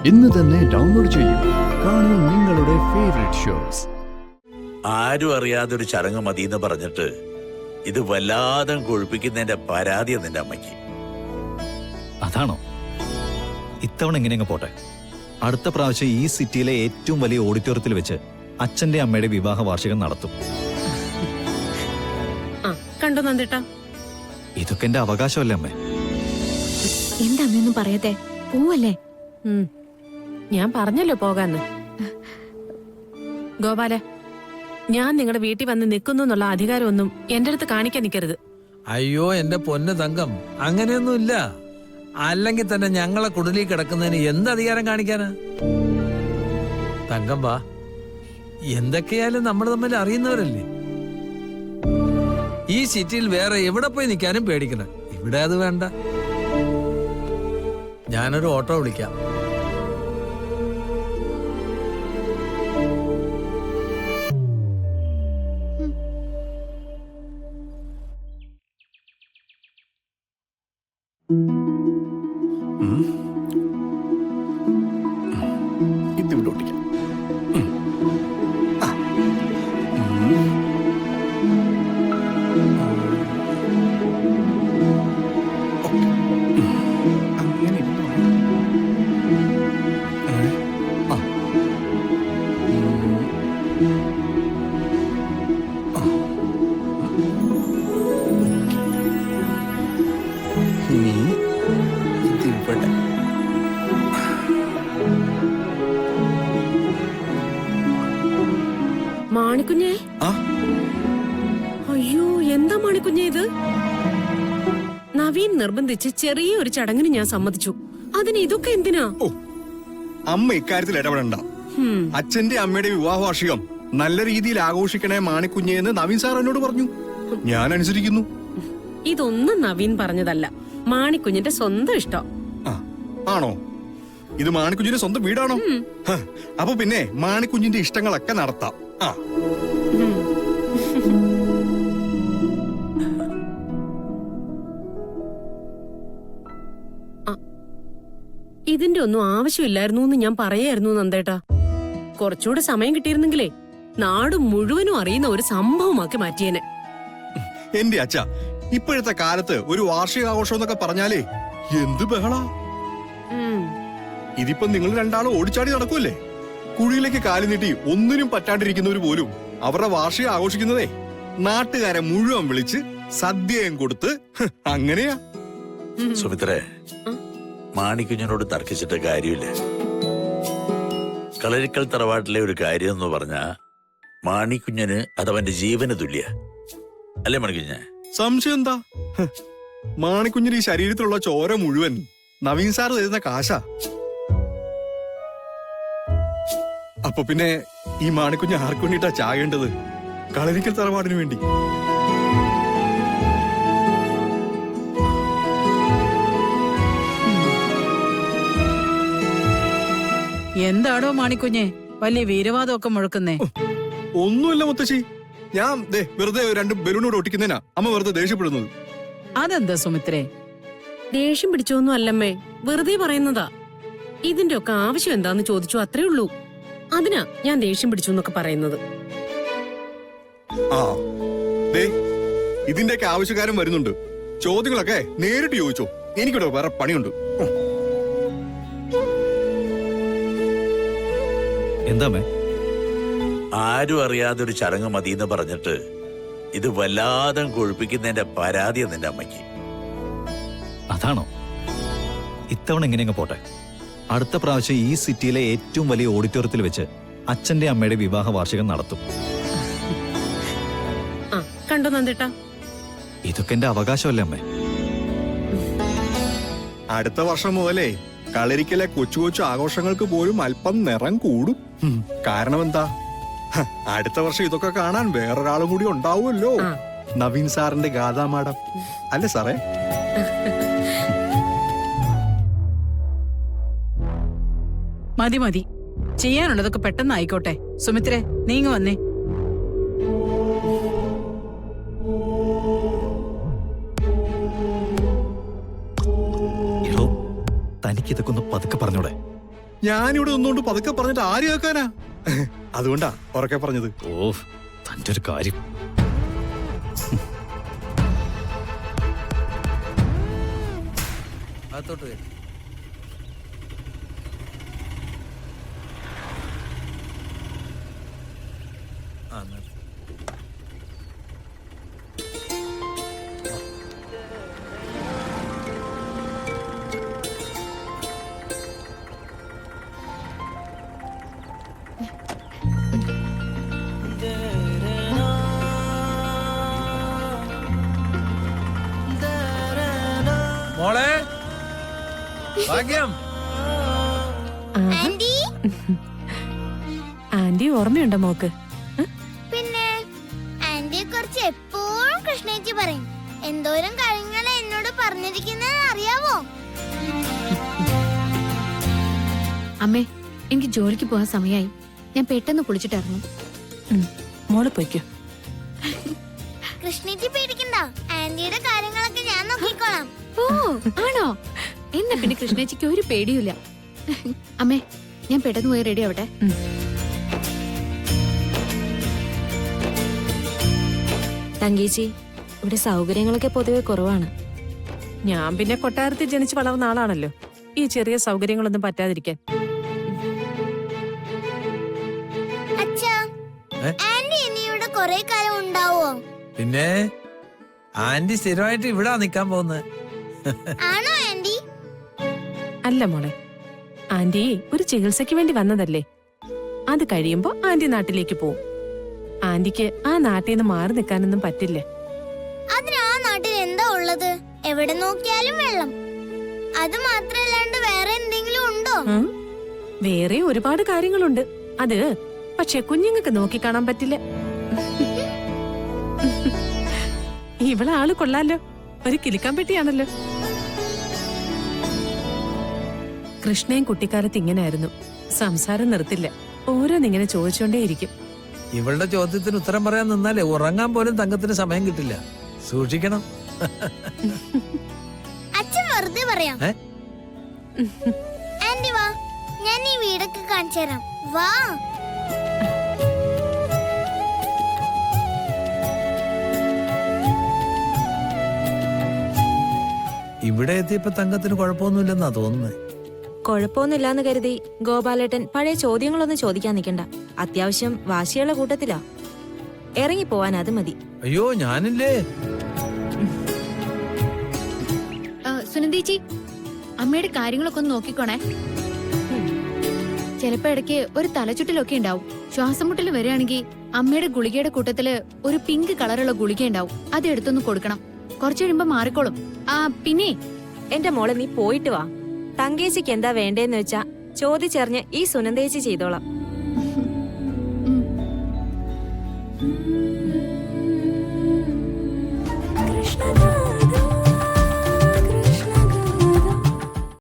ഇന്ന് തന്നെ ഡൗൺലോഡ് ചെയ്യൂ. കാണൂ നിങ്ങളുടെ ഫേവറേറ്റ് ഷോസ്. ആരും അറിയാതെ ഒരു ചടങ്ങ് മതി എന്ന് പറഞ്ഞിട്ട് ഇത് വല്ലാതെ കൊഴുപ്പിക്കുന്നതിന്റെ പരാതി നിന്റെ അമ്മയ്ക്ക്. അതാണോ? ഇത്തവണ എങ്ങനെയങ്ങ് പോട്ടെ. അടുത്ത പ്രാവശ്യം ഈ സിറ്റിയിലെ ഏറ്റവും വലിയ ഓഡിറ്റോറിയത്തിൽ വെച്ച് അച്ഛന്റെ അമ്മയുടെ വിവാഹ വാർഷികം നടത്തും. കണ്ടോ നന്ദേട്ടാ, ഇതൊക്കെ എന്റെ അവകാശമല്ലേ അമ്മേ? എന്താ അമ്മയൊന്നും പറയാത്തെ? പോവല്ലേ? ഞാൻ പറഞ്ഞല്ലോ പോകാന്ന്. ഗോപാല, ഞാൻ നിങ്ങളുടെ വീട്ടിൽ വന്ന് നിൽക്കുന്നു എന്നുള്ള അധികാരമൊന്നും എന്റെ അടുത്ത് കാണിക്കാൻ നിൽക്കരുത്. അയ്യോ എന്റെ പൊന്ന് തങ്കം, അങ്ങനെയൊന്നും ഇല്ല. അല്ലെങ്കിൽ തന്നെ ഞങ്ങളെ കുടലിൽ കിടക്കുന്നതിന് എന്ത് അധികാരം കാണിക്കാനാ? തങ്കം വാ, എന്തൊക്കെയായാലും നമ്മൾ തമ്മിൽ അറിയുന്നവരല്ലേ. ഈ സിറ്റിയിൽ വേറെ എവിടെ പോയി നിൽക്കാനും പേടിക്കണം. ഇവിടെ അത് വേണ്ട. ഞാനൊരു ഓട്ടോ വിളിക്കാം. ഇതിവിടെ ഒട്ടിക്കാം. അങ്ങനെ ഇനി ഇതിവിടെ. മാണിക്കുഞ്ഞേ, അയ്യോ എന്താ മാണിക്കുഞ്ഞേ ഇത്? നവീൻ നിർബന്ധിച്ച് ചെറിയൊരു ചടങ്ങിന് ഞാൻ സമ്മതിച്ചു. അതിന് ഇതൊക്കെ എന്തിനാ? അമ്മ ഇക്കാര്യത്തിൽ ഇടപെടണ്ട. അച്ഛന്റെ അമ്മയുടെ വിവാഹ വാർഷികം നല്ല രീതിയിൽ ആഘോഷിക്കണേ മാണിക്കുഞ്ഞെന്ന് നവീൻ സാർ എന്നോട് പറഞ്ഞു. ഞാൻ അനുസരിക്കുന്നു. ഇതൊന്നും നവീൻ പറഞ്ഞതല്ല, മാണിക്കുഞ്ഞിന്റെ സ്വന്തം ഇഷ്ടം. ആണോ? ഇത് മാണിക്കുഞ്ഞിന്റെ സ്വന്തം വീടാണോ? അപ്പൊ പിന്നെ മാണിക്കുഞ്ഞിന്റെ ഇഷ്ടങ്ങളൊക്കെ നടത്താം. ഇതിന്റെ ഒന്നും ആവശ്യമില്ലായിരുന്നു എന്ന് ഞാൻ പറയായിരുന്നു നന്ദേട്ടാ. കുറച്ചുകൂടെ സമയം കിട്ടിയിരുന്നെങ്കിലേ നാട് മുഴുവനും അറിയുന്ന ഒരു സംഭവമാക്കി മാറ്റിയേനെ. എന്റെ അച്ഛ, ഇപ്പോഴത്തെ കാലത്ത് ഒരു വാർഷികാഘോഷം എന്നൊക്കെ പറഞ്ഞാലേ എന്ത് ബഹളാ. ഇതിപ്പോ നിങ്ങൾ രണ്ടാളും ഓടിച്ചാടി നടക്കൂല്ലേ? കുഴിയിലേക്ക് കാലു നീട്ടി ഒന്നിനും പറ്റാണ്ടിരിക്കുന്നവര് പോലും അവരുടെ വാർഷികം ആഘോഷിക്കുന്നതേ നാട്ടുകാരെ മുഴുവൻ വിളിച്ച് സദ്യയും കൊടുത്ത് അങ്ങനെയാ. സുമിത്രേ, മാണിക്കുഞ്ഞിനോട് തർക്കിച്ചിട്ട് കാര്യമില്ല. കളരിക്കൽ തറവാട്ടിലെ ഒരു കാര്യം എന്ന് പറഞ്ഞാ മാണിക്കുഞ്ഞിന് അതവന്റെ ജീവന് തുല്യ അല്ലേ മാണിക്കുഞ്ഞ്? സംശയം എന്താ? മാണിക്കുഞ്ഞിന് ഈ ശരീരത്തിലുള്ള ചോര മുഴുവൻ നവീൻ സാർ തരുന്ന കാശാ. അപ്പൊ പിന്നെ ഈ മാണിക്കുഞ്ഞ് ആർക്കു വേണ്ടിട്ടാ ചാകേണ്ടത്? കളരിക്കൽ തറവാടിന് വേണ്ടി. എന്താടോ മാണിക്കുഞ്ഞെ വലിയ വീരവാദമൊക്കെ മുഴക്കുന്നേ? ഒന്നുമില്ല മുത്തശ്ശി, ഞാൻ വെറുതെ രണ്ട് ബലൂണോട് ഒട്ടിക്കുന്നതിനാ അമ്മ വെറുതെ ദേഷ്യപ്പെടുന്നത്. അതെന്താ സുമിത്രേ? ദേഷ്യം പിടിച്ചോന്നും അല്ലമ്മേ, വെറുതെ പറയുന്നതാ. ഇതിന്റെ ഒക്കെ ആവശ്യം എന്താന്ന് ചോദിച്ചു, അത്രേ ഉള്ളൂ. അതിനാ ഞാൻ ദേഷ്യം പിടിച്ചു എന്നൊക്കെ പറയുന്നത്. ഇതിന്റെയൊക്കെ ആവശ്യക്കാരൻ വരുന്നുണ്ട്. ചോദ്യങ്ങളൊക്കെ നേരിട്ട് ചോദിച്ചോ, എനിക്കിവിടെ വേറെ പണിയുണ്ട്. എന്താമേ? ആരും അറിയാതെ ഒരു ചടങ്ങ് മതി എന്ന് പറഞ്ഞിട്ട് ഇത് വല്ലാതെ കൊഴുപ്പിക്കുന്നതിന്റെ പരാതി നിന്റെ അമ്മയ്ക്ക്. അതാണോ? ഇത്തവണ എങ്ങനെയങ്ങ് പോട്ടെ. അടുത്ത പ്രാവശ്യം ഈ സിറ്റിയിലെ ഏറ്റവും വലിയ ഓഡിറ്റോറിയത്തിൽ വെച്ച് അച്ഛന്റെ അമ്മയുടെ വിവാഹ വാർഷികം നടത്തും. കണ്ടോ നന്ദേട്ടാ, ഇതൊക്കെ എന്റെ അവകാശമല്ലേ അമ്മേ? അടുത്ത വർഷം മുതലേ കളരിക്കലെ കൊച്ചു കൊച്ചു ആഘോഷങ്ങൾക്ക് പോലും അല്പം നിറം കൂടും. കാരണം എന്താ? അടുത്ത വർഷം ഇതൊക്കെ കാണാൻ വേറൊരാളും കൂടി ഉണ്ടാവുമല്ലോ. നവീൻ സാറിന്റെ ഗാഥാ മാഡം അല്ലേ സാറേ? മതി മതി, ചെയ്യാനുള്ളതൊക്കെ പെട്ടെന്ന് ആയിക്കോട്ടെ. സുമിത്രേ, നീങ്ങ വന്നേ. തനിക്കിതൊക്കെ ഒന്ന് പതുക്കെ പറഞ്ഞൂടെ? ഞാനിവിടെ നിന്നുകൊണ്ട് പതുക്കെ പറഞ്ഞിട്ട് ആര് കേൾക്കാനാ? അതുകൊണ്ടാ ഉറക്കെ പറഞ്ഞത്. ഓ തന്റെ ഒരു കാര്യം. അകത്തോട്ട് കയറി. ആ, നിർത്ത്. മോളെ ഭാഗ്യം. ആന്റി ആന്റി ഓർമ്മയുണ്ടോ മോക്ക്? പിന്നെ ആന്റിയെ കുറിച്ച് എപ്പോഴും കൃഷ്ണേച്ചി പറയും. എന്തോരം കാര്യങ്ങളെ എന്നോട് പറഞ്ഞിരിക്കുന്നത് അറിയാവോ? അമ്മേ, എനിക്ക് ജോലിക്ക് പോകാൻ സമയമായി. ഞാൻ പെട്ടെന്ന് കുളിച്ചിട്ടിറങ്ങും. മോള് പോയിക്കോ. കൃഷ്ണേച്ചി പേടിക്കണ്ട, ആന്റിയുടെ കാര്യങ്ങളൊക്കെ ഞാൻ നോക്കിക്കോളാം. ഓ ആണോ? എന്നെ പിന്നെ കൃഷ്ണേച്ചിക്ക് ഒരു പേടിയില്ല. അമ്മേ, ഞാൻ പെട്ടെന്ന് പോയി റെഡി ആവട്ടെ. തങ്കേച്ചി, ഇവിടെ സൗകര്യങ്ങളൊക്കെ പൊതുവെ കുറവാണ്. ഞാൻ പിന്നെ കൊട്ടാരത്തിൽ ജനിച്ചു വളർന്ന ആളാണല്ലോ. ഈ ചെറിയ സൗകര്യങ്ങളൊന്നും പറ്റാതിരിക്കാൻ. അച്ഛാ, ആന്റി ഇനി ഇവിടെ കുറെ കാലം ഉണ്ടാവോ? പിന്നെ ആന്റി സ്ഥിരമായിട്ട് ഇവിടെ നിക്കാൻ പോകുന്നത്. ആണോ ആന്റി? അല്ല മോളെ, ആന്റി ഒരു ചികിത്സയ്ക്ക് വേണ്ടി വന്നതല്ലേ. അത് കഴിയുമ്പോ ആന്റി നാട്ടിലേക്ക് പോവും. ആന്റിക്ക് ആ നാട്ടിൽ നിന്ന് മാറി നിൽക്കാനൊന്നും പറ്റില്ല. അതിന് ആ നാട്ടിൽ എന്താ ഉള്ളത്? എവിടെ നോക്കിയാലും വെള്ളം. അത് മാത്രല്ലാണ്ട് വേറെ എന്തെങ്കിലും ഉണ്ടോ? വേറെ ഒരുപാട് കാര്യങ്ങളുണ്ട്. അത് പക്ഷെ കുഞ്ഞുങ്ങൾക്ക് നോക്കിക്കാണാൻ പറ്റില്ല. ഇവളെ ആള് കൊള്ളാലോ, ഒരു കിലുക്കാൻ പെട്ടിയാണല്ലോ. കൃഷ്ണയും കുട്ടിക്കാലത്ത് ഇങ്ങനെയായിരുന്നു. സംസാരം നിർത്തില്ല, ഓരോന്നിങ്ങനെ ചോദിച്ചോണ്ടേയിരിക്കും. ഇവളുടെ ചോദ്യത്തിന് ഉത്തരം പറയാൻ നിന്നാലേ ഉറങ്ങാൻ പോലും തങ്കത്തിന് സമയം കിട്ടില്ല. സൂക്ഷിക്കണം. അച്ഛൻ വെറുതെ പറയാം. ആന്റി വാ, ഞാൻ ഈ വീടൊക്കെ കാണിച്ചു തരാം. വാ. ഇവിടെ എത്തിയപ്പോ തങ്കത്തിന് കുഴപ്പമൊന്നുമില്ലെന്നാ തോന്നുന്നത്. കുഴപ്പമൊന്നുമില്ലാന്ന് കരുതി ഗോപാലേട്ടൻ പഴയ ചോദ്യങ്ങളൊന്നും ചോദിക്കാൻ നിൽക്കണ്ട. അത്യാവശ്യം വാശിയുള്ള കൂട്ടത്തിലാ. ഇറങ്ങിപ്പോവാൻ അത് മതി. അയ്യോ ഞാനില്ലേ. സുനന്ദേച്ചി, അമ്മയുടെ കാര്യങ്ങളൊക്കെ ഒന്ന് നോക്കിക്കോണേ. ചിലപ്പോ ഇടയ്ക്ക് ഒരു തലചുറ്റലൊക്കെ ഉണ്ടാവും. ശ്വാസം മുട്ടൽ വരികയാണെങ്കിൽ അമ്മയുടെ ഗുളികയുടെ കൂട്ടത്തില് ഒരു പിങ്ക് കളറുള്ള ഗുളിക ഉണ്ടാവും. അത് എടുത്തൊന്ന് കൊടുക്കണം. കുറച്ചു കഴിയുമ്പോ മാറിക്കോളും. പിന്നെ എന്റെ മോളെ, നീ പോയിട്ട് വാ. തങ്കേച്ചിക്ക് എന്താ വേണ്ടേന്ന് വെച്ചാ ചോദിച്ചറിഞ്ഞ് ഈ സുനന്ദേച്ചി ചെയ്തോളാം.